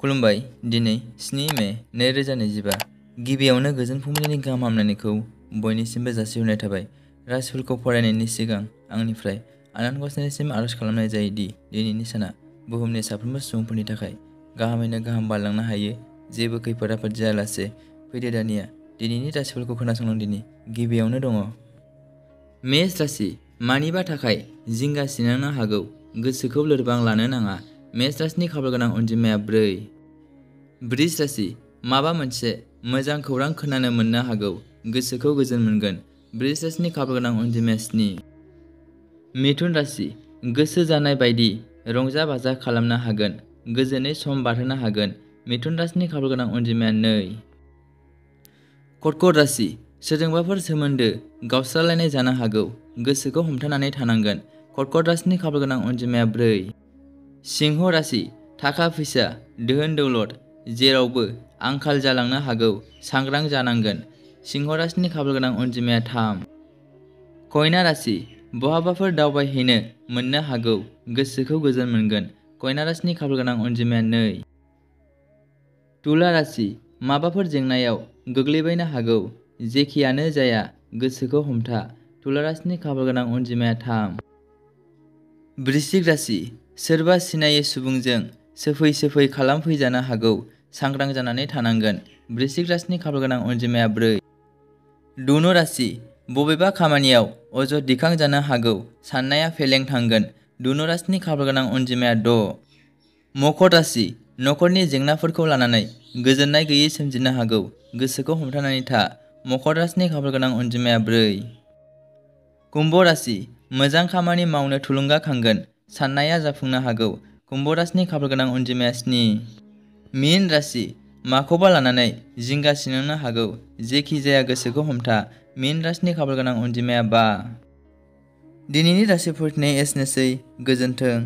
खुलुमबाय। दिनै 7 मे 2025 गिबियावनो गोजोन फुंबिलिनि गाहाम हामलायनायखौ बयनिसिमबो जासिहरनाय थाबाय। राशिफोरखौ फरायनायनि सिगां आंनिफ्राय आनान गसाइनिसिम आरज खालामनाय जायोदि दिनैनि साना बुहुमनि साफ्रोमबो सुबुंफोरनि थाखाय गाहामैनो गाहाम बारलांनो हायो। जेबो खैफोद आफोद जायालासे फैदो दानिया दिनैनि राशिफोरखौ खोनासंलांदिनि। गिबियावनो दङ मेष राशि। मानिबा थाखाय जिंगा सिनांनो हागौ, गोसोखौ लोरबां लानो नाङा। मेष राशिनि खाफालगोनां अनजिमाया 4। बृष राशि। माबा मोनसे मोजां खौरां खोनानो मोननो हागौ, गोसोखौ गोजोन मोनगोन। बृष राशिनि खाफालगोनां अनजिमाया 7। मिथुन राशि। गोसो जानाय बायदि रंजा बाजा खालामनो हागोन, गोजोनै सम बारहोनो हागोन। मिथुन राशिनि खाफालगोनां अनजिमाया 2। कर्कट राशि। सोरजोंबाफोर सोमोन्दो गावस्रालायनाय जानो हागौ, गोसोखौ हमथानानै थानांगोन। कर्कट राशिनि खाफालगोनां अनजिमाया 4। सिंह राशि। थाखा फैसा, धोन दौलत जेरावबो आंखाल जालांनो हागौ, सांग्रां जानांगोन। सिंह राशिनि खाफालगोनां अनजिमाया 3। कन्या राशि। बहाबाफोर दावबायहैनो मोननो हागौ, गोसोखौ गोजोन मोनगोन। कन्या राशिनि खाफालगोनां अनजिमाया 2। तुला राशि। माबाफोर जेंनायाव गोग्लैबायनो हागौ, जेखियानो जाया गोसोखौ हमथा। तुला राशिनि खाफालगोनां अनजिमाया 3। वृश्चिक राशि। सोरबा सिनायै सुबुंजों सोफै खालामफैजानो हागौ, सांग्रां जानानै थानांगोन। वृश्चिक राशिनि खाफालगोनां अनजिमाया 4। धनु राशि। बबेबा खामानियाव अजद दिखांजानो हागौ, साननाया फेलें थांगोन। धनु राशिनि खाफालगोनां अनजिमाया 6। मकर राशि। नखरनि जेंनाफोरखौ लानानै गोजोननाय गैयै सोमजिनो हागौ, गोसोखौ हमथानानै था। मकर राशिनि खाफालगोनां अनजिमाया 4। कुम्भ राशि। मोजां खामानि मावनो थुलुंगाखांगोन, साननाया जाफुंनो हागौ। कुम्भ राशिनि खाफालगोनां अनजिमाया 7। मीन राशि। माखौबा लानानै जिंगा सिनांनो हागौ, जेखि जाया गोसोखौ हमथा। मीन राशिनि खाफालगोनां अनजिमाया 5। दिनैनि राशिफोरनि एसेनोसै। गोजोन्थों।